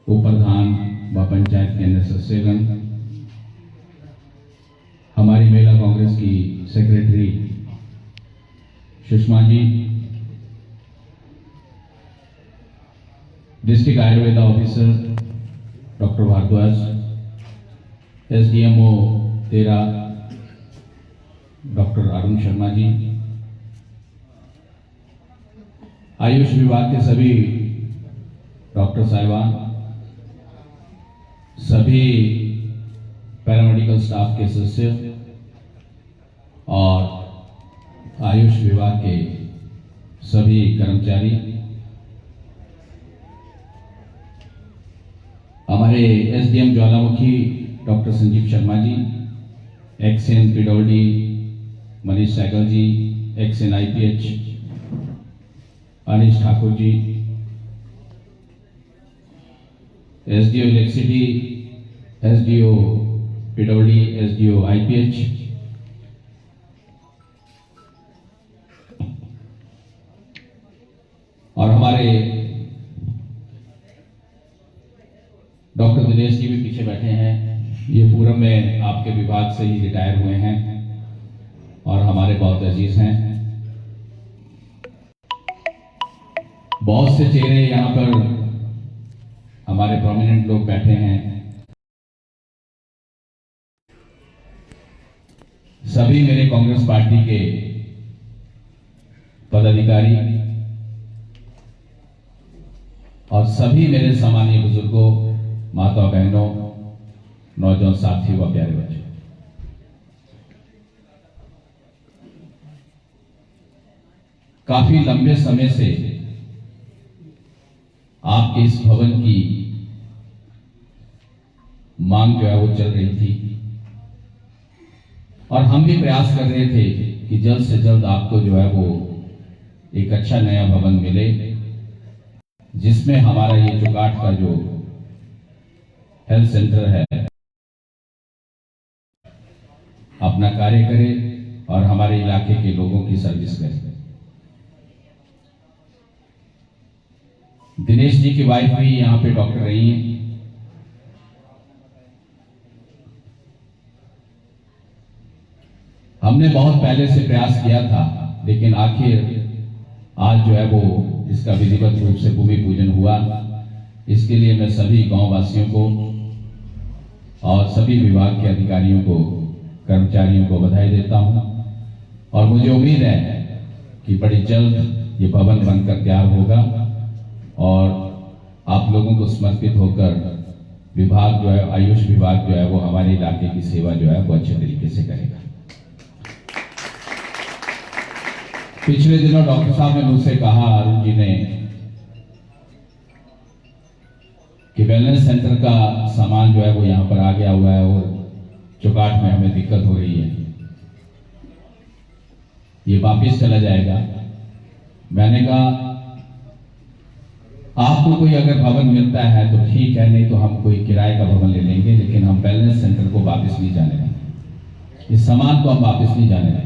उप प्रधान व पंचायत केंद्र सदस्यगण, हमारी महिला कांग्रेस की secretary Sushma ji, district Ayurveda officer doctor Bhardwaj, SDMO 13 doctor Arun Sharma ji, AYUSH विभाग के सभी डॉक्टर साहिबान, सभी पैरामेडिकल स्टाफ के सदस्य और आयुष विभाग के सभी कर्मचारी, हमारे SDM Jawalamukhi doctor Sanjeev Sharma ji, XEN PWD Manish Sehgal ji, XEN IPH Anish Thakur ji, SDO electricity, SDO PWD, SDO IPH, और हमारे डॉक्टर दिनेश जी भी पीछे बैठे हैं। ये पूर्व में आपके विभाग से ही रिटायर हुए हैं और हमारे बहुत अजीज हैं। बहुत से चेहरे यहाँ पर हमारे प्रोमिनेंट लोग बैठे हैं। सभी मेरे कांग्रेस पार्टी के पदाधिकारी और सभी मेरे सामान्य बुजुर्गों, माता बहनों, नौजवान साथियों व प्यारे बच्चों, काफी लंबे समय से आपके इस भवन की मांग जो है वो चल रही थी और हम भी प्रयास कर रहे थे कि जल्द से जल्द आपको जो है वो एक अच्छा नया भवन मिले, जिसमें हमारा ये चुकाट का जो हेल्थ सेंटर है अपना कार्य करे और हमारे इलाके के लोगों की सर्विस करे। दिनेश जी की वाइफ भी यहाँ पे डॉक्टर रही हैं। हमने बहुत पहले से प्रयास किया था, लेकिन आखिर आज जो है वो इसका विधिवत रूप से भूमि पूजन हुआ। इसके लिए मैं सभी गांव वासियों को और सभी विभाग के अधिकारियों को, कर्मचारियों को बधाई देता हूं और मुझे उम्मीद है कि बड़ी जल्द ये भवन बनकर तैयार होगा और आप लोगों को समर्पित होकर विभाग जो है, आयुष विभाग जो है वो हमारे इलाके की सेवा जो है वो अच्छे तरीके से करेगा। पिछले दिनों डॉक्टर साहब ने मुझसे कहा, अरुण जी ने, कि वेलनेस सेंटर का सामान जो है वो यहाँ पर आ गया हुआ है और चुकाट में हमें दिक्कत हो रही है, ये वापिस चला जाएगा। मैंने कहा आपको कोई अगर भवन मिलता है तो ठीक है, नहीं तो हम कोई किराए का भवन ले लेंगे, लेकिन हम वेलनेस सेंटर को वापस नहीं जाने देंगे, इस सामान को हम वापस नहीं जाने देंगे।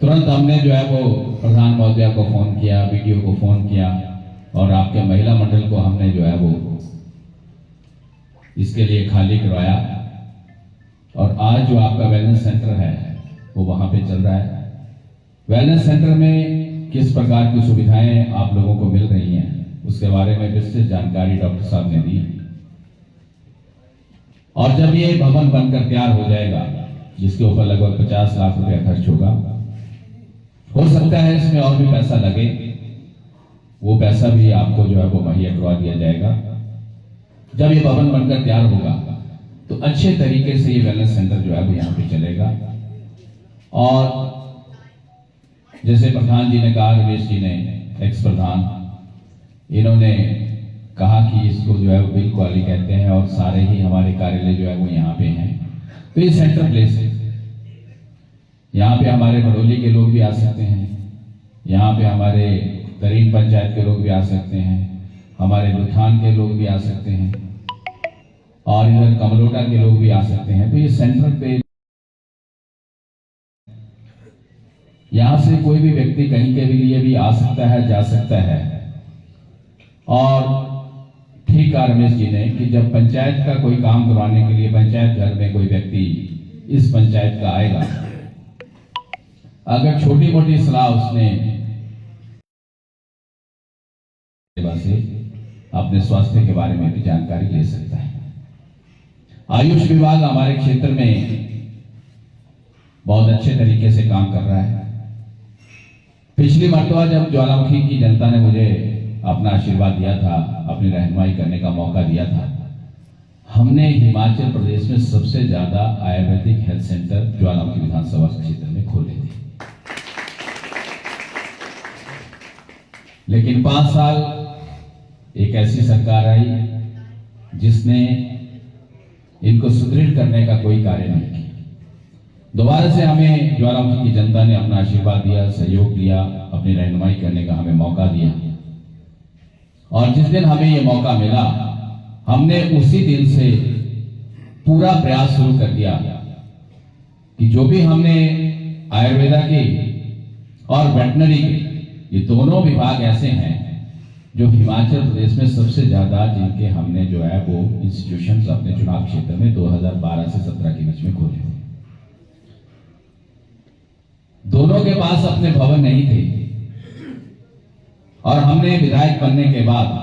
तुरंत हमने जो है वो प्रधान महोदया को फोन किया, वीडियो को फोन किया और आपके महिला मंडल को हमने जो है वो इसके लिए खाली करवाया और आज जो आपका वेलनेस सेंटर है वो वहां पे चल रहा है। वेलनेस सेंटर में किस प्रकार की सुविधाएं आप लोगों को मिल रही हैं उसके बारे में विस्तृत जानकारी डॉक्टर साहब ने दी और जब ये भवन बनकर तैयार हो जाएगा, जिसके ऊपर लगभग 50 लाख रुपया खर्च होगा, हो सकता है इसमें और भी पैसा लगे, वो पैसा भी आपको जो है वो मुहैया करवा दिया जाएगा। जब ये भवन बनकर तैयार होगा तो अच्छे तरीके से ये वेलनेस सेंटर जो है वो यहाँ पे चलेगा और जैसे प्रधान जी ने कहा, रमेश जी ने, एक्स प्रधान, इन्होंने कहा कि इसको जो है वो बिल क्वाली कहते हैं और सारे ही हमारे कार्यालय जो है वो यहाँ पे हैं, तो ये सेंटर प्लेस है। यहाँ पे हमारे भड़ोली के लोग भी आ सकते हैं, यहाँ पे हमारे तरीन पंचायत के लोग भी आ सकते हैं, हमारे लुथान के लोग भी आ सकते हैं और इधर कमलोटा के लोग भी आ सकते हैं। तो ये सेंटर पे यहां से कोई भी व्यक्ति कहीं के भी लिए भी आ सकता है, जा सकता है और कहा रमेश जी ने कि जब पंचायत का कोई काम करवाने के लिए पंचायत घर में कोई व्यक्ति इस पंचायत का आएगा, अगर छोटी मोटी सलाह उसने से अपने स्वास्थ्य के बारे में भी जानकारी ले सकता है। आयुष विभाग हमारे क्षेत्र में बहुत अच्छे तरीके से काम कर रहा है। पिछली मरतबा जब ज्वालामुखी की जनता ने मुझे अपना आशीर्वाद दिया था, अपनी रहनुमाई करने का मौका दिया था, हमने हिमाचल प्रदेश में सबसे ज्यादा आयुर्वेदिक हेल्थ सेंटर ज्वालामुखी विधानसभा क्षेत्र में खोले थे। लेकिन 5 साल एक ऐसी सरकार आई जिसने इनको सुदृढ़ करने का कोई कार्य नहीं किया। दोबारा से हमें ज्वालामुखी की जनता ने अपना आशीर्वाद दिया, सहयोग दिया, अपनी रहनुमाई करने का हमें मौका दिया, और जिस दिन हमें यह मौका मिला, हमने उसी दिन से पूरा प्रयास शुरू कर दिया कि जो भी हमने आयुर्वेदा के और वेटनरी के, ये दोनों विभाग ऐसे हैं जो हिमाचल प्रदेश में सबसे ज्यादा जिनके हमने जो है वो इंस्टीट्यूशंस अपने चुनाव क्षेत्र में 2012 से 17 के बीच में खोले थे। दोनों के पास अपने भवन नहीं थे, और हमने विधायक बनने के बाद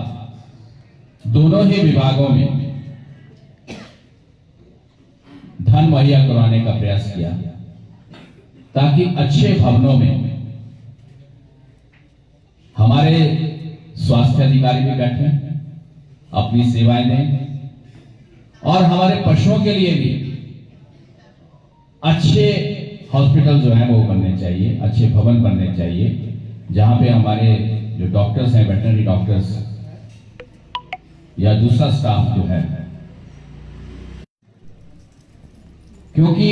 दोनों ही विभागों में धन मुहैया करवाने का प्रयास किया ताकि अच्छे भवनों में हमारे स्वास्थ्य अधिकारी भी बैठे, अपनी सेवाएं दें, और हमारे पशुओं के लिए भी अच्छे हॉस्पिटल जो है वो बनने चाहिए, अच्छे भवन बनने चाहिए, जहां पे हमारे जो डॉक्टर्स हैं, वेटरनरी डॉक्टर्स या दूसरा स्टाफ जो है, क्योंकि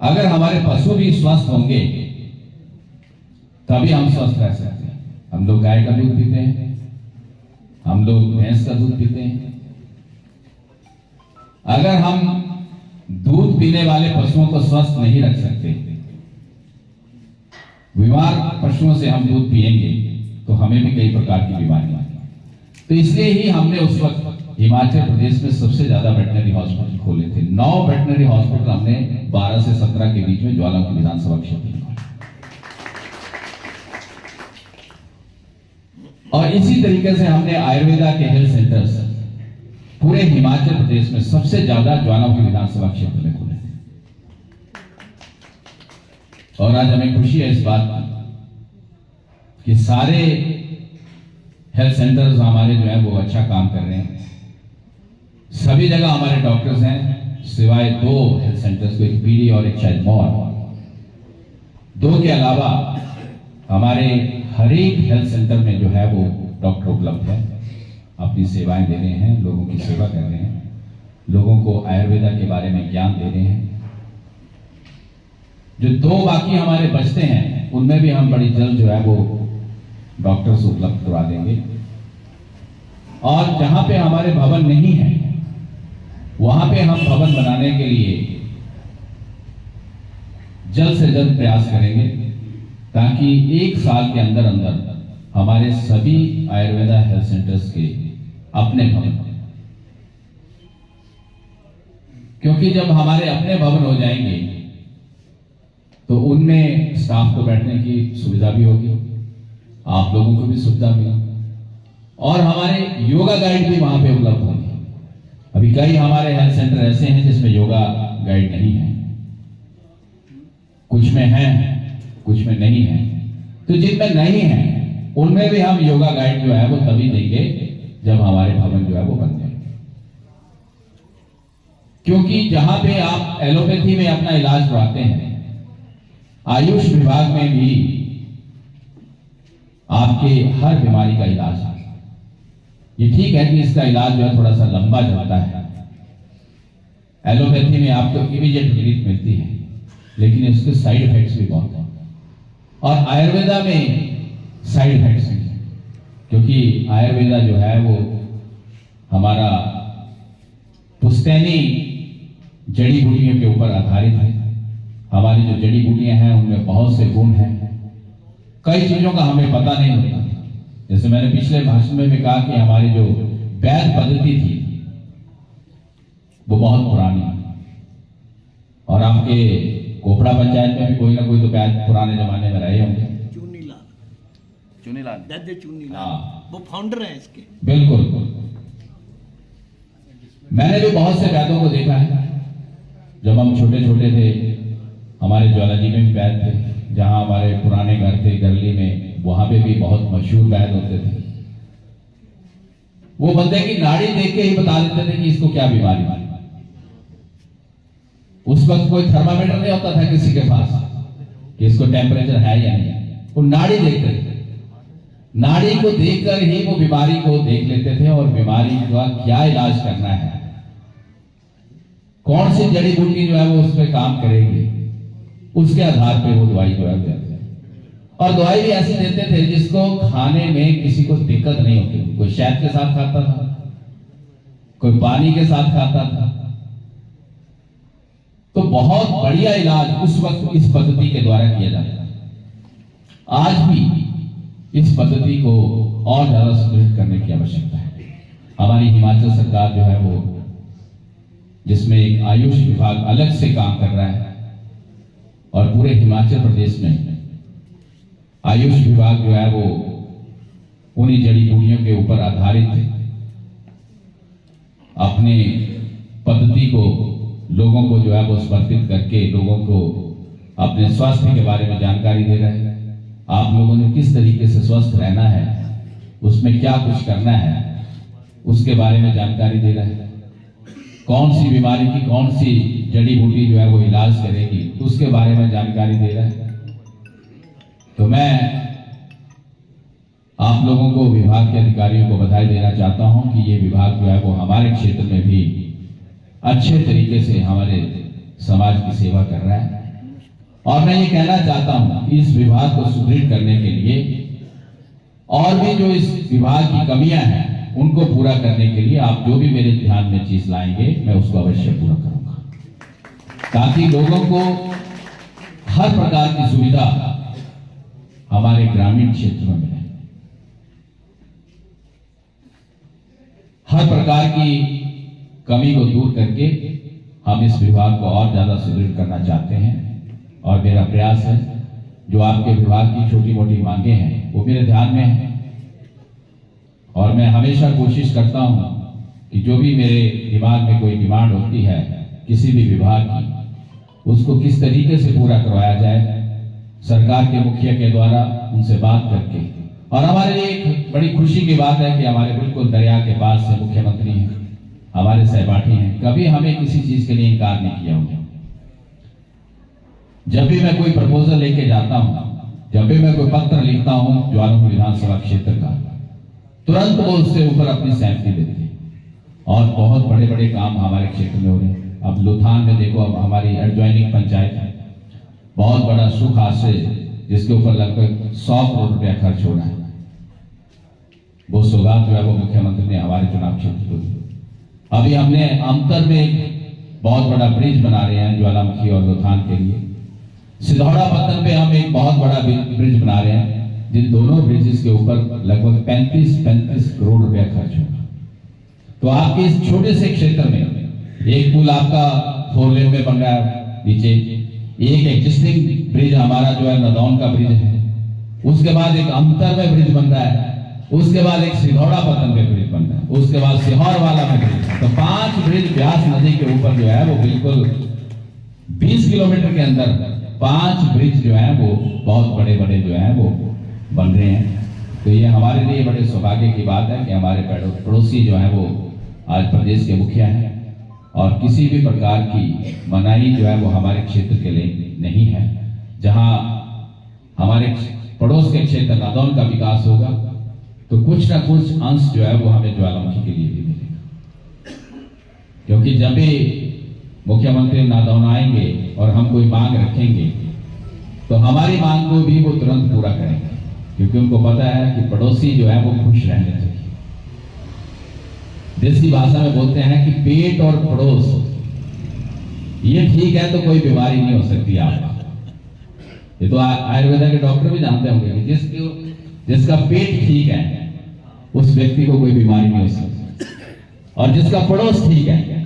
अगर हमारे पशु भी स्वस्थ होंगे तभी हम स्वस्थ रह सकते हैं। हम लोग गाय का दूध पीते हैं, हम लोग भैंस का दूध पीते हैं। अगर हम दूध पीने वाले पशुओं को स्वस्थ नहीं रख सकते, बीमार पशुओं से हम दूध पिएंगे तो हमें भी कई प्रकार की बीमारियां आएंगी। तो इसलिए ही हमने उस वक्त हिमाचल प्रदेश में सबसे ज्यादा वेटनरी हॉस्पिटल खोले थे। 9 वेटनरी हॉस्पिटल हमने 12 से 17 के बीच में ज्वालामुखी विधानसभा क्षेत्र में, और इसी तरीके से हमने आयुर्वेदा के हेल्थ सेंटर्स पूरे हिमाचल प्रदेश में सबसे ज्यादा ज्वालामुखी विधानसभा क्षेत्र में खोले थे। और आज हमें खुशी है इस बात की कि सारे हेल्थ सेंटर्स हमारे जो है वो अच्छा काम कर रहे हैं। सभी जगह हमारे डॉक्टर्स हैं, सिवाय 2 हेल्थ सेंटर्स को, एक पीडी और एक शायद मॉल, 2 के अलावा हमारे हर एक हेल्थ सेंटर में जो है वो डॉक्टर उपलब्ध है, अपनी सेवाएं दे रहे हैं, लोगों की सेवा कर रहे हैं, लोगों को आयुर्वेदा के बारे में ज्ञान दे रहे हैं। जो 2 बाकी हमारे बचते हैं उनमें भी हम बड़ी जल्द जो है वो डॉक्टर्स उपलब्ध करवा देंगे। और जहां पे हमारे भवन नहीं है वहां पे हम भवन बनाने के लिए जल्द से जल्द प्रयास करेंगे, ताकि 1 साल के अंदर अंदर हमारे सभी आयुर्वेदा हेल्थ सेंटर्स के अपने भवन, क्योंकि जब हमारे अपने भवन हो जाएंगे तो उनमें स्टाफ को बैठने की सुविधा भी होगी, आप लोगों को भी सुविधा मिलेगी, और हमारे योगा गाइड भी वहां पे उपलब्ध होंगे। अभी कई हमारे हेल्थ सेंटर ऐसे हैं जिसमें योगा गाइड नहीं है, कुछ में है, कुछ में नहीं है। तो जिनमें नहीं है उनमें भी हम योगा गाइड जो है वो तभी देंगे जब हमारे भवन जो है वो बन जाए, क्योंकि जहां पे आप एलोपैथी में अपना इलाज कराते हैं, आयुष विभाग में भी आपके हर बीमारी का इलाज है। ये ठीक है कि इसका इलाज जो है थोड़ा सा लंबा चलता है, एलोपैथी में आपको इमीडिएट रिलीफ मिलती है, लेकिन इसके साइड इफेक्ट्स भी बहुत हैं, और आयुर्वेदा में साइड इफेक्ट्स नहीं है, क्योंकि आयुर्वेदा जो है वो हमारा पुश्तैनी जड़ी बूटियों के ऊपर आधारित है। हमारी जो जड़ी बूटियां हैं उनमें बहुत से गुण हैं, कई चीजों का हमें पता नहीं होता। जैसे मैंने पिछले भाषण में भी कहा कि हमारी जो वैध पद्धति थी वो बहुत पुरानी है। और आपके कोपड़ा पंचायत में भी कोई ना कोई तो वैध पुराने जमाने में रहे होंगे। चुनीलाल हाँ, वो फाउंडर है इसके। बिल्कुल। मैंने भी बहुत से वैद्यों को देखा है। जब हम छोटे छोटे थे हमारे ज्वाला जी में भी वैद थे, जहां हमारे पुराने घर थे गरली में, वहां पे भी बहुत मशहूर वैद होते थे। वो बंदे की नाड़ी देख के ही बता देते थे कि इसको क्या बीमारी है। उस वक्त कोई थर्मामीटर नहीं होता था किसी के पास कि इसको टेम्परेचर है या नहीं, वो नाड़ी देखते थे। नाड़ी को देखकर ही वो बीमारी को देख लेते थे और बीमारी का क्या इलाज करना है, कौन सी जड़ी बूटी जो है वो उस पर काम करेगी, उसके आधार पे वो दवाई जो है देते थे। और दवाई भी ऐसी देते थे जिसको खाने में किसी को दिक्कत नहीं होती। कोई शहद के साथ खाता था, कोई पानी के साथ खाता था। तो बहुत बढ़िया इलाज उस वक्त इस पद्धति के द्वारा किया जाता था। आज भी इस पद्धति को और ज्यादा सुदृढ़ करने की आवश्यकता है। हमारी हिमाचल सरकार जो है वो, जिसमें एक आयुष विभाग अलग से काम कर रहा है, और पूरे हिमाचल प्रदेश में आयुष विभाग जो है वो उन्हीं जड़ी बूटियों के ऊपर आधारित अपने पद्धति को लोगों को जो है वो समर्पित करके लोगों को अपने स्वास्थ्य के बारे में जानकारी दे रहे हैं। आप लोगों ने किस तरीके से स्वस्थ रहना है, उसमें क्या कुछ करना है, उसके बारे में जानकारी दे रहे हैं। कौन सी बीमारी की कौन सी जड़ी बूटी जो है वो इलाज करेगी, उसके बारे में जानकारी दे रहे हैं। तो मैं आप लोगों को, विभाग के अधिकारियों को बधाई देना चाहता हूं कि ये विभाग जो है वो हमारे क्षेत्र में भी अच्छे तरीके से हमारे समाज की सेवा कर रहा है। और मैं ये कहना चाहता हूं कि इस विभाग को सुदृढ़ करने के लिए और भी जो इस विभाग की कमियां हैं उनको पूरा करने के लिए आप जो भी मेरे ध्यान में चीज लाएंगे मैं उसको अवश्य पूरा करूंगा, ताकि लोगों को हर प्रकार की सुविधा हमारे ग्रामीण क्षेत्र में मिले। हर प्रकार की कमी को दूर करके हम इस विभाग को और ज्यादा सुदृढ़ करना चाहते हैं। और मेरा प्रयास है जो आपके विभाग की छोटी मोटी मांगे हैं वो मेरे ध्यान में है, और मैं हमेशा कोशिश करता हूं कि जो भी मेरे दिमाग में कोई डिमांड होती है किसी भी विभाग की, उसको किस तरीके से पूरा करवाया जाए सरकार के मुखिया के द्वारा उनसे बात करके। और हमारे लिए एक बड़ी खुशी की बात है कि हमारे बिल्कुल दरिया के पास से मुख्यमंत्री हैं, हमारे सहपाठी हैं, कभी हमें किसी चीज के लिए इनकार नहीं किया उन्होंने। जब भी मैं कोई प्रपोजल लेके जाता हूं, जब भी मैं कोई पत्र लिखता हूं ज्वालामुखी विधानसभा क्षेत्र का, तुरंत वो उससे ऊपर अपनी सहमति देते हैं। और बहुत बड़े बड़े काम हमारे क्षेत्र में हो रहे हैं। अब लुथान में देखो, अब हमारी एडजॉइनिंग पंचायत है, बहुत बड़ा सुख हादसे जिसके ऊपर लगभग 100 करोड़ रुपया खर्च हो रहा है, वो सौगात जो है वो मुख्यमंत्री ने हमारे चुनाव क्षेत्र को दी। अभी हमने अंतर में एक बहुत बड़ा ब्रिज बना रहे हैं ज्वालामुखी और लुथान के लिए। सिधौड़ा पत्तन पे हम एक बहुत बड़ा ब्रिज बना रहे हैं, जिन दोनों ब्रिजेस के ऊपर लगभग 35 करोड़ रुपया खर्च होगा। तो आपके इस छोटे से क्षेत्र में एक पुल आपका 4 लेन में बन रहा है नीचे, एक एग्जिस्टिंग ब्रिज हमारा जो है नदौन का ब्रिज है, उसके बाद एक अंतर में ब्रिज बन रहा है, उसके बाद एक सिधौड़ा पत्तन पे ब्रिज बन रहा है, उसके बाद सिहौर वाला में ब्रिज। तो 5 ब्रिज ब्यास नदी के ऊपर जो है वो बिल्कुल 20 किलोमीटर के अंदर 5 ब्रिज जो है वो बहुत बड़े बड़े जो है वो बन रहे हैं। तो ये हमारे लिए बड़े सौभाग्य की बात है कि हमारे पड़ोसी जो है वो आज प्रदेश के मुखिया हैं, और किसी भी प्रकार की मनाही जो है वो हमारे क्षेत्र के लिए नहीं है। जहां हमारे पड़ोस के क्षेत्र नादौन का विकास होगा तो कुछ ना कुछ अंश जो है वो हमें ज्वालामुखी के लिए भी मिलेगा, क्योंकि जब भी मुख्यमंत्री नादौन आएंगे और हम कोई मांग रखेंगे तो हमारी मांग को भी वो तुरंत पूरा करेंगे, क्योंकि उनको पता है कि पड़ोसी जो है वो खुश रहने चाहिए। देसी भाषा में बोलते हैं कि पेट और पड़ोस ये ठीक है तो कोई बीमारी नहीं हो सकती आपका। ये तो आयुर्वेदा के डॉक्टर भी जानते होंगे कि जिसका पेट ठीक है उस व्यक्ति को कोई बीमारी नहीं हो सकती। और जिसका पड़ोस ठीक है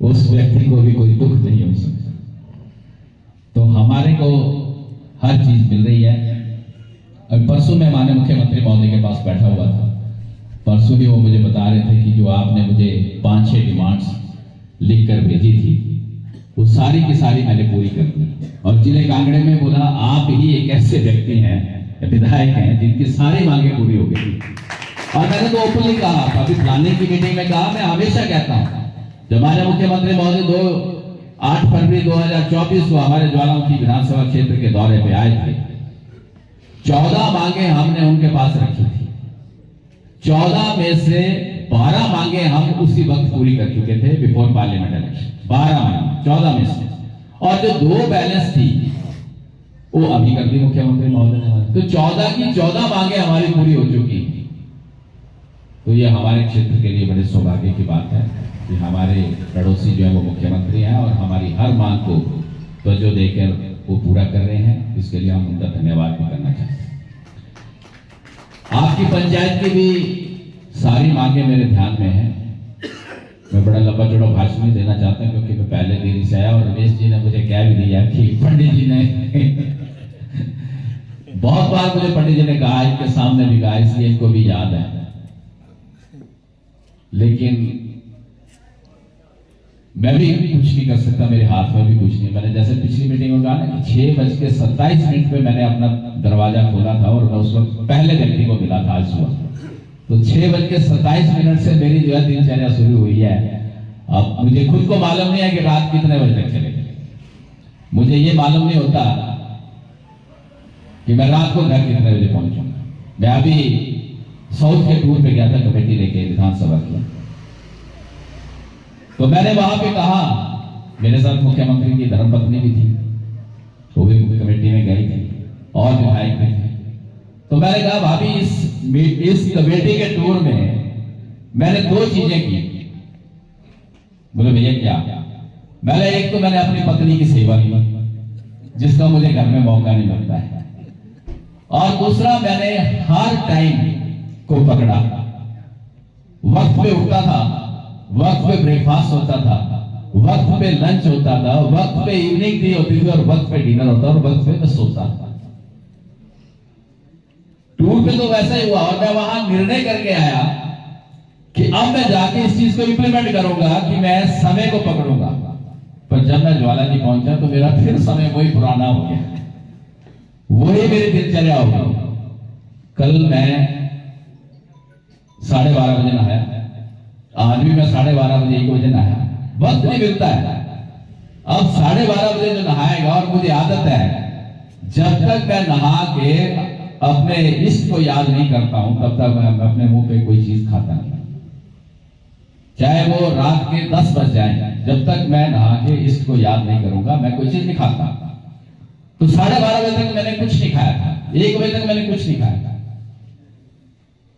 उस व्यक्ति को भी कोई दुख नहीं हो सकता। तो हमारे को हर चीज मिल रही है। अभी परसों मैं माननीय मुख्यमंत्री महोदय के पास बैठा हुआ था। परसों भी वो मुझे बता रहे थे कि जो आपने मुझे 5-6 डिमांड्स लिखकर भेजी थी वो सारी की सारी मैंने पूरी कर दी। और जिले कांगड़े में बोला आप ही एक ऐसे व्यक्ति हैं, विधायक हैं, जिनकी सारी मांगे पूरी हो गई। और मैंने तो ओपनली कहा, अभी प्लानिंग की मीटिंग में कहा, मैं हमेशा कहता हूं जब हमारे मुख्यमंत्री महोदय 8 फरवरी 2024 को हमारे ज्वालामुखी विधानसभा क्षेत्र के दौरे पे आए थे, 14 मांगे हमने उनके पास रखी थी। 14 में से 12 मांगे हम उसी वक्त पूरी कर चुके थे बिफोर पार्लियामेंट इलेक्शन। 12 मांगे 14 में से, और जो 2 बैलेंस थी वो अभी कर दी मुख्यमंत्री महोदय ने। तो 14 की 14 मांगे हमारी पूरी हो चुकी। तो ये हमारे क्षेत्र के लिए बड़े सौभाग्य की बात है कि हमारे पड़ोसी जो है वो मुख्यमंत्री हैं और हमारी हर मांग को तवज्जो देकर वो पूरा कर रहे हैं। इसके लिए हम उनका धन्यवाद भी करना चाहते हैं। आपकी पंचायत की भी सारी मांगे मेरे ध्यान में हैं। मैं बड़ा लंबा चौड़ा भाषण नहीं देना चाहता क्योंकि मैं पहले देरी से आया और रमेश जी ने मुझे कह भी दिया कि पंडित जी ने बहुत बार मुझे पंडित जी ने कहा, इनके सामने भी कहा, इसलिए इनको भी याद है। लेकिन मैं भी कुछ नहीं कर सकता, मेरे हाथ में भी कुछ नहीं। मैंने जैसे पिछली मीटिंग में कहा ना कि 6:27 पे मैंने अपना दरवाजा खोला था और मैं उस वक्त पहले व्यक्ति को मिला था आज सुबह। तो 6:27 से मेरी जो है दिनचर्या शुरू हुई है। अब मुझे खुद को मालूम नहीं है कि रात कितने बजे तक चलेगी। मुझे ये मालूम नहीं होता कि मैं रात को घर कितने बजे पहुंचूंगा। मैं अभी साउथ के टूर पे गया था कमेटी लेके विधानसभा की। तो मैंने वहां पे कहा, मेरे साथ मुख्यमंत्री की धर्मपत्नी भी थी, वो भी कमेटी में गई थी और विधायक भी थे। तो मैंने कहा भाभी इस कमेटी के टूर में मैंने 2 चीजें की। बोले भैया क्या? मैंने एक तो मैंने अपनी पत्नी की सेवा की, जिसका मुझे घर में मौका नहीं मिलता है, और दूसरा मैंने हर टाइम को पकड़ा। वक्त पे उठता था, वक्त पे ब्रेकफास्ट होता था, वक्त पे लंच होता था, वक्त पे इवनिंग टी होती थी और वक्त पे डिनर होता और वक्त पे मैं सोता था। टूर पे तो वैसा ही हुआ और मैं वहां निर्णय करके आया कि अब मैं जाके इस चीज को इंप्लीमेंट करूंगा कि मैं समय को पकड़ूंगा। पर जब मैं ज्वाला जी पहुंचा तो मेरा फिर समय वही पुराना हो गया, वही मेरी दिनचर्या हो गई। कल मैं 12:30 बजे नहाया, आज भी मैं 12:30 बजे 1 बजे नहाया। वक्त नहीं मिलता है। अब 12:30 बजे जो नहाएगा, और मुझे आदत है जब तक मैं नहा के अपने इष्ट को याद नहीं करता हूं तब तक मैं अपने मुंह पे कोई चीज खाता नहीं, चाहे वो रात के 10 बज जाए। जब तक मैं नहा के इष्ट को याद नहीं करूंगा मैं कोई चीज नहीं खाता। तो 12:30 बजे तक मैंने कुछ नहीं खाया था, 1 बजे तक मैंने कुछ नहीं खाया था।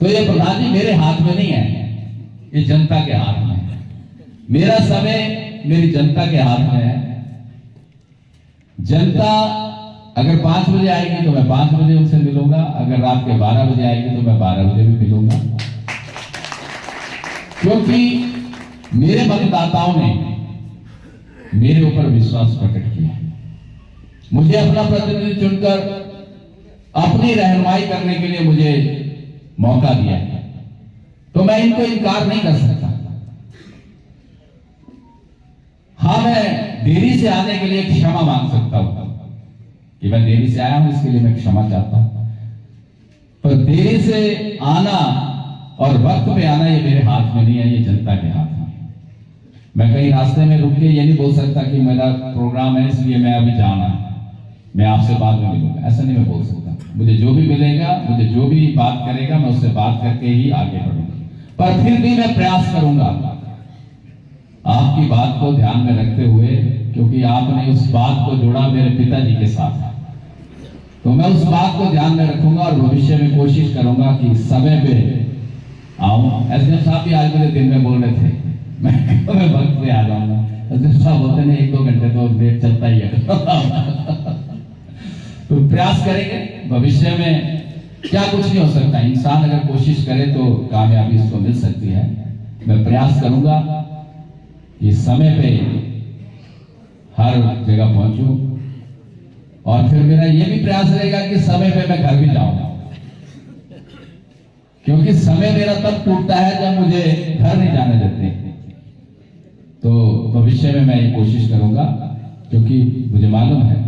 तो ये प्रधान जी मेरे हाथ में नहीं है, ये जनता के हाथ में है। मेरा समय मेरी जनता के हाथ में है। जनता अगर 5 बजे आएगी तो मैं 5 बजे उनसे मिलूंगा, अगर रात के 12 बजे आएगी तो मैं 12 बजे भी मिलूंगा, क्योंकि मेरे मतदाताओं ने मेरे ऊपर विश्वास प्रकट किया है। मुझे अपना प्रतिनिधि चुनकर अपनी रहनुमाई करने के लिए मुझे मौका दिया है, तो मैं इनको इनकार नहीं कर सकता। हाँ, मैं देरी से आने के लिए क्षमा मांग सकता हूं कि मैं देरी से आया हूं, इसके लिए मैं क्षमा चाहता हूं। पर देरी से आना और वक्त पे आना ये मेरे हाथ में नहीं है, ये जनता के हाथ में है। मैं कहीं रास्ते में रुक के ये नहीं बोल सकता कि मेरा प्रोग्राम है इसलिए मैं अभी जाना है, मैं आपसे बाद में मिलूंगा, ऐसा नहीं मैं बोल सकता। मुझे जो भी मिलेगा, मुझे जो भी बात करेगा, मैं उससे बात करके ही आगे बढ़ूंगा। पर फिर भी मैं प्रयास करूंगा आपकी बात को ध्यान में रखते हुए, क्योंकि आपने उस बात को जोड़ा मेरे पिताजी के साथ, तो मैं उस बात को ध्यान में रखूंगा और भविष्य में कोशिश करूंगा कि समय पे आऊं। एसडीएम साहब भी आज मेरे दिन में बोल रहे थे मैं वक्त पे आ जाऊंगा। एसडीएम साहब बोलते हैं 1-2 घंटे तो लेट चलता ही है तो प्रयास करेंगे भविष्य में क्या कुछ नहीं हो सकता। इंसान अगर कोशिश करे तो कामयाबी उसको मिल सकती है। मैं प्रयास करूंगा कि समय पे हर जगह पहुंचूं, और फिर मेरा यह भी प्रयास रहेगा कि समय पे मैं घर भी जाऊं, क्योंकि समय मेरा तब टूटता है जब मुझे घर नहीं जाने देते। तो भविष्य में मैं ये कोशिश करूंगा, क्योंकि मुझे मालूम है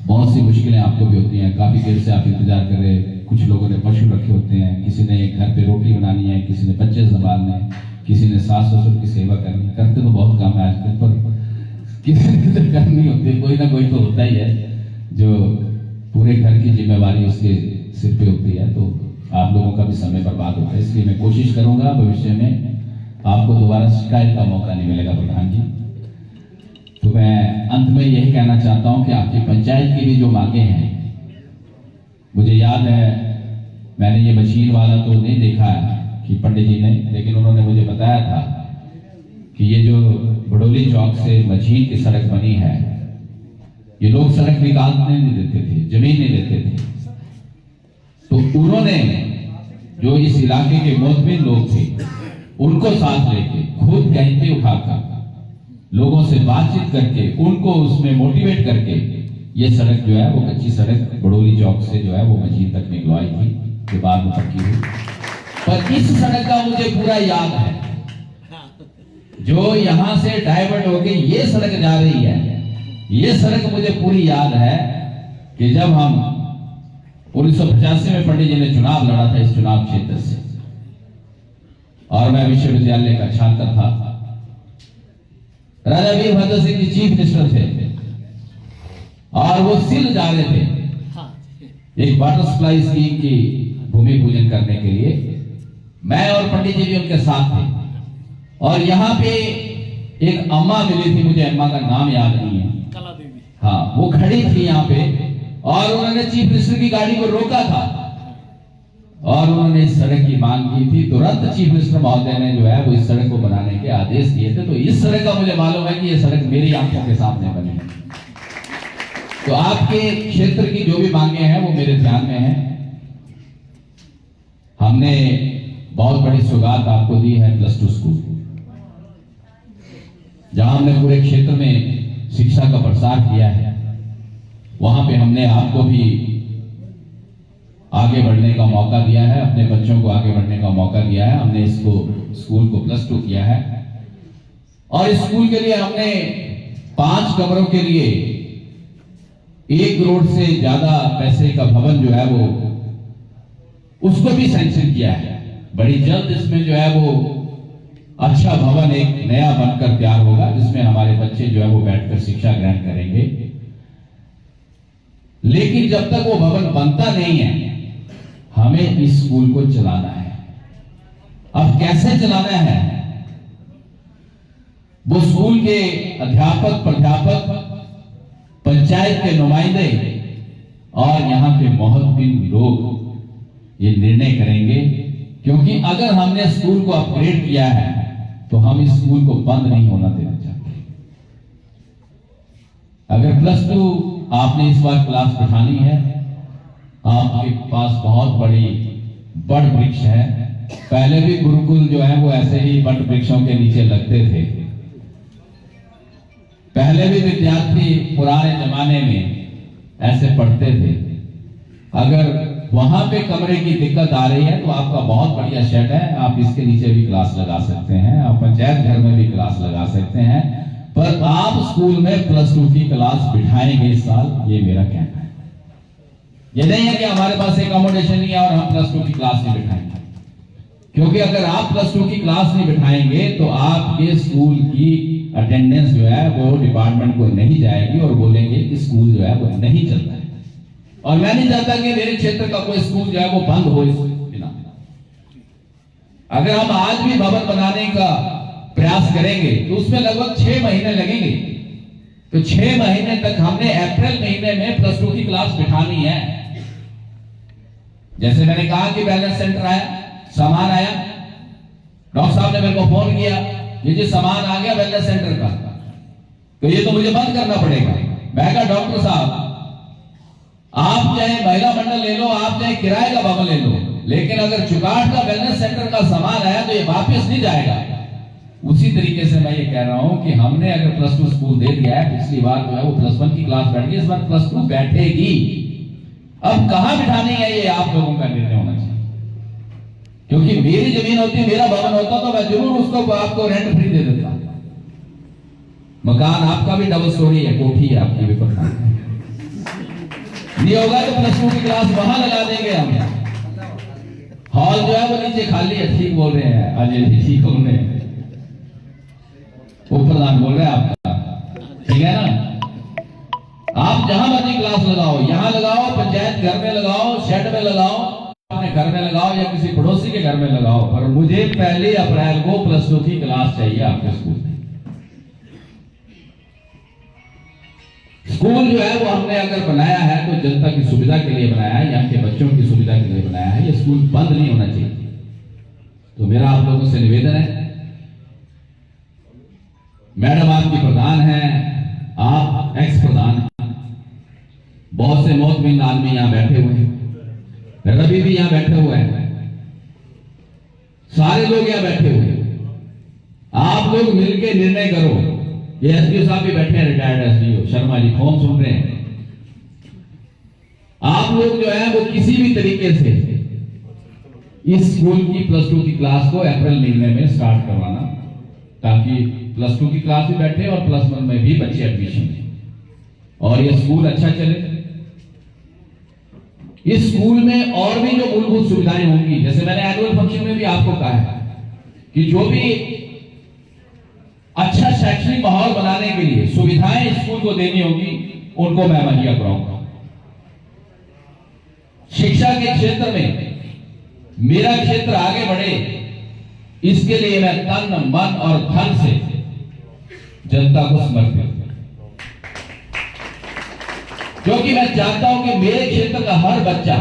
बहुत सी मुश्किलें आपको भी होती हैं। काफी देर से आप इंतजार कर रहे, कुछ लोगों ने पशु रखे होते हैं, किसी ने घर पे रोटी बनानी है, किसी ने बच्चे संभालने हैं, किसी ने सास ससुर की सेवा करनी। करते तो बहुत काम है आजकल, पर किसी ने तो करनी होती है। कोई ना कोई तो होता ही है जो पूरे घर की जिम्मेवारी उसके सिर पे होती है, तो आप लोगों का भी समय बर्बाद होता है। इसलिए मैं कोशिश करूंगा भविष्य में आपको दोबारा शिकायत का मौका नहीं मिलेगा प्रधान जी। तो मैं अंत में यही कहना चाहता हूं कि आपकी पंचायत की भी जो मांगे हैं, मुझे याद है मैंने ये मशीन वाला तो नहीं देखा है कि पंडित जी ने, लेकिन उन्होंने मुझे बताया था कि ये जो बड़ोली चौक से मशीन की सड़क बनी है, ये लोग सड़क निकालने नहीं देते थे, जमीन नहीं देते थे। तो उन्होंने जो इस इलाके के मोतबिन लोग थे उनको साथ लेके खुद गैंती उठाकर लोगों से बातचीत करके उनको उसमें मोटिवेट करके ये सड़क जो है वो कच्ची सड़क बड़ोली चौक से जो है वो मजीद तक निकलवाई थी, जो बाद में पक्की हुई। पर इस सड़क का मुझे पूरा याद है, जो यहां से डाइवर्ट होके ये सड़क जा रही है, ये सड़क मुझे पूरी याद है कि जब हम 1985 में पंडित जी ने चुनाव लड़ा था इस चुनाव क्षेत्र से, और मैं विश्वविद्यालय का छात्र था। राजा वीरभद्र सिंह जी चीफ मिनिस्टर थे और वो सिल जा रहे थे एक वाटर सप्लाई स्कीम की भूमि पूजन करने के लिए। मैं और पंडित जी भी उनके साथ थे, और यहाँ पे एक अम्मा मिली थी, मुझे अम्मा का नाम याद नहीं है, कला देवी, हाँ, वो खड़ी थी यहाँ पे, और उन्होंने चीफ मिनिस्टर की गाड़ी को रोका था और उन्होंने इस सड़क की मांग की थी। तुरंत चीफ मिनिस्टर महोदय ने जो है वो इस सड़क को बनाने के आदेश दिए थे। तो इस सड़क का मुझे मालूम है कि ये सड़क मेरी आंखों के सामने बनी है। तो आपके क्षेत्र की जो भी मांगे हैं वो मेरे ध्यान में है। हमने बहुत बड़ी सौगात आपको दी है +2 स्कूल, जहां हमने पूरे क्षेत्र में शिक्षा का प्रसार किया है। वहां पे हमने आपको भी आगे बढ़ने का मौका दिया है, अपने बच्चों को आगे बढ़ने का मौका दिया है। हमने इसको स्कूल को +2 किया है, और इस स्कूल के लिए हमने 5 कमरों के लिए 1 करोड़ से ज्यादा पैसे का भवन जो है वो उसको भी सैंक्शन किया है। बड़ी जल्द इसमें जो है वो अच्छा भवन एक नया बनकर तैयार होगा, जिसमें हमारे बच्चे जो है वो बैठकर शिक्षा ग्रहण करेंगे। लेकिन जब तक वो भवन बनता नहीं है, हमें इस स्कूल को चलाना है। अब कैसे चलाना है? वो स्कूल के अध्यापक, प्राध्यापक, पंचायत के नुमाइंदे और यहां के मोहब्बिन लोग ये निर्णय करेंगे, क्योंकि अगर हमने स्कूल को अपग्रेड किया है तो हम इस स्कूल को बंद नहीं होना देना चाहते। अगर +2 आपने इस बार क्लास बिठानी है, आपके पास बहुत बड़ी बड़ वृक्ष है। पहले भी गुरुकुल जो है वो ऐसे ही बड़ वृक्षों के नीचे लगते थे। पहले भी विद्यार्थी पुराने जमाने में ऐसे पढ़ते थे। अगर वहां पे कमरे की दिक्कत आ रही है तो आपका बहुत बढ़िया शेड है, आप इसके नीचे भी क्लास लगा सकते हैं, आप पंचायत घर में भी क्लास लगा सकते हैं। पर आप स्कूल में +2 की क्लास बिठाएंगे इस साल, ये मेरा कहना है। ये नहीं है कि हमारे पास एकोमोडेशन नहीं है और हम +2 की क्लास नहीं बिठाएंगे, क्योंकि अगर आप +2 की क्लास नहीं बिठाएंगे तो आपके स्कूल की अटेंडेंस जो है वो डिपार्टमेंट को नहीं जाएगी और बोलेंगे कि स्कूल जो है वो नहीं चल रहा है। और मैं नहीं चाहता कि मेरे क्षेत्र का कोई स्कूल जो है वो बंद हो इस बिना। अगर हम आज भी भवन बनाने का प्रयास करेंगे तो उसमें लगभग 6 महीने लगेंगे। तो 6 महीने तक हमने अप्रैल महीने में +2 की क्लास बिठानी है। जैसे मैंने कहा कि वेलनेस सेंटर आया, सामान आया, डॉक्टर साहब ने मेरे को फोन किया, ये जो सामान आ गया वेलनेस सेंटर का, तो ये तो मुझे बंद करना पड़ेगा। मैं कहा डॉक्टर साहब आप चाहे महिला मंडल ले लो, आप चाहे किराए का भवन ले लो, लेकिन अगर चुकाट का वेलनेस सेंटर का सामान आया तो ये वापस नहीं जाएगा। उसी तरीके से मैं ये कह रहा हूं कि हमने अगर +2 स्कूल दे दिया है, पिछली बार जो है वो +1 की क्लास बैठ गई, इस बार +2 बैठेगी। अब कहां बिठानी है ये आप लोगों का निर्णय होना चाहिए, क्योंकि मेरी जमीन होती, मेरा भवन होता तो मैं जरूर उसको आपको रेंट फ्री दे देता। मकान आपका भी डबल स्टोरी है, कोठी है आपकी भी, पता नहीं होगा तो +2 की क्लास वहां लगा देंगे हम। हॉल जो है वो नीचे खाली है, ठीक बोल रहे हैं अजय जी, ठीक बोल रहे हैं, वो प्रधान बोल रहे हैं आपका, ठीक है ना। आप जहां मर्जी क्लास लगाओ, यहां लगाओ, पंचायत घर में लगाओ, शेड में लगाओ, अपने घर में लगाओ या किसी पड़ोसी के घर में लगाओ, पर मुझे 1 अप्रैल को +2 की क्लास चाहिए आपके स्कूल में। स्कूल जो है वो हमने अगर बनाया है तो जनता की सुविधा के लिए बनाया है, यहाँ के बच्चों की सुविधा के लिए बनाया है। ये स्कूल बंद नहीं होना चाहिए। तो मेरा आप लोगों से निवेदन है, मैडम आपकी प्रधान है, आप एक्स प्रधान हैं, बहुत से मोहतमीन आदमी यहां बैठे हुए हैं, रवि भी यहां बैठे हुए हैं, सारे लोग यहां बैठे हुए हैं। आप लोग मिलकर निर्णय करो। ये एसडीओ साहब भी बैठे हैं, retired SDO Sharma ji, phone सुन रहे हैं। आप लोग जो है वो किसी भी तरीके से इस स्कूल की +2 की क्लास को अप्रैल महीने में स्टार्ट करवाना, ताकि +2 की क्लास भी बैठे और +1 में भी बच्चे एडमिशन लें और ये स्कूल अच्छा चले। इस स्कूल में और भी जो मूलभूत सुविधाएं होंगी, जैसे मैंने एनुअल फंक्शन में भी आपको कहा है कि जो भी अच्छा शैक्षणिक माहौल बनाने के लिए सुविधाएं स्कूल को देनी होगी, उनको मैं मुहैया कराऊंगा। शिक्षा के क्षेत्र में मेरा क्षेत्र आगे बढ़े, इसके लिए मैं तन मन और धन से जनता को समर्पित हूं, क्योंकि मैं चाहता हूं कि मेरे क्षेत्र का हर बच्चा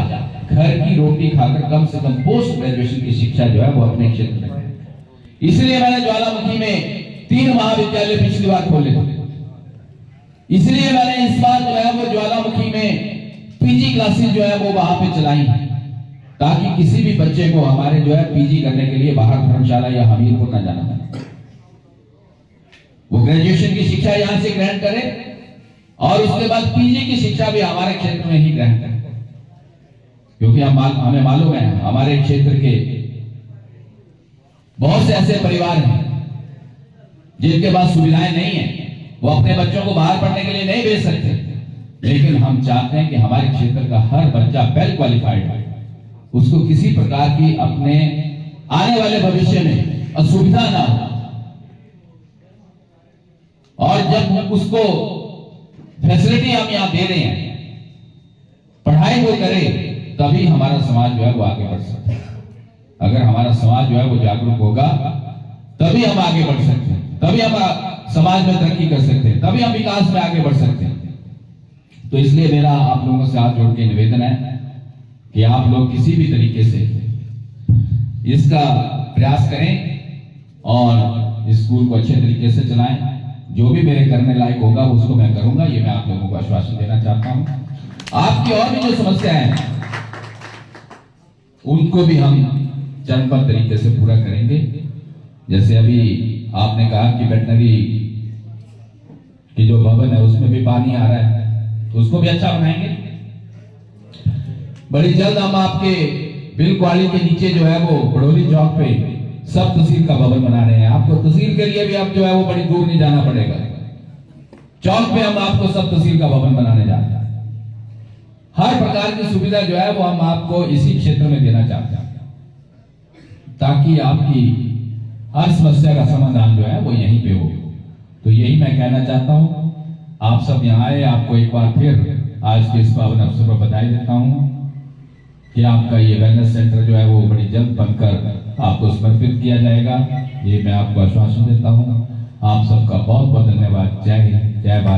घर की रोटी खाकर कम से कम पोस्ट ग्रेजुएशन की शिक्षा जो है वो अपने क्षेत्र में करे। इसलिए मैंने ज्वालामुखी में 3 महाविद्यालय पिछली बार खोले थे। इसलिए मैंने इस बार जो है वो ज्वालामुखी में पीजी क्लासेस जो है वो वहां पे चलाई, ताकि किसी भी बच्चे को हमारे जो है पीजी करने के लिए बाहर धर्मशाला या हमीरपुर न जाना पड़े। वो ग्रेजुएशन की शिक्षा यहां से ग्रहण करे और उसके बाद पीजी की शिक्षा भी हमारे क्षेत्र में ही ग्रहण करे, क्योंकि हमें मालूम है हमारे क्षेत्र के बहुत से ऐसे परिवार हैं जिनके पास सुविधाएं नहीं है, वो अपने बच्चों को बाहर पढ़ने के लिए नहीं भेज सकते। लेकिन हम चाहते हैं कि हमारे क्षेत्र का हर बच्चा वेल क्वालिफाइड हो, उसको किसी प्रकार की अपने आने वाले भविष्य में असुविधा ना हो, और जब उसको फैसिलिटी हम यहां दे रहे हैं, पढ़ाई वो करे, तभी हमारा समाज जो है वो आगे बढ़ सकता है। अगर हमारा समाज जो है वो जागरूक होगा, तभी हम आगे बढ़ सकते हैं, तभी हम समाज में तरक्की कर सकते हैं, तभी हम विकास में आगे बढ़ सकते हैं। तो इसलिए मेरा आप लोगों से हाथ जोड़ के निवेदन है कि आप लोग किसी भी तरीके से इसका प्रयास करें और इस स्कूल को अच्छे तरीके से चलाएं। जो भी मेरे करने लायक होगा उसको मैं करूंगा, ये मैं आप लोगों को आश्वासन देना चाहता हूं। आपकी और भी जो समस्याएं हैं उनको भी हम चरणबद्ध तरीके से पूरा करेंगे। जैसे अभी आपने कहा कि वेटनरी की जो भवन है उसमें भी पानी आ रहा है, तो उसको भी अच्छा बनाएंगे। बड़ी जल्द हम आपके बिल क्वाली के नीचे जो है वो बड़ोली चौक पे सब तहसील का भवन बना रहे हैं। आपको तहसील के लिए भी अब जो है वो बड़ी दूर नहीं जाना पड़ेगा, चौक पे हम आपको सब तहसील का भवन बनाने जा रहे हैं। हर प्रकार की सुविधा जो है वो हम आपको इसी क्षेत्र में देना चाहते हैं, ताकि आपकी हर समस्या का समाधान जो है वो यहीं पे हो। तो यही मैं कहना चाहता हूं। आप सब यहाँ आए, आपको एक बार फिर आज के इस पावन अवसर पर बधाई देता हूं कि आपका ये वेलनेस सेंटर जो है वो बड़ी जल्द बनकर आपको समर्पित किया जाएगा, ये मैं आपको आश्वासन देता हूं। आप सबका बहुत बहुत धन्यवाद। जय हिंद, जय भारत।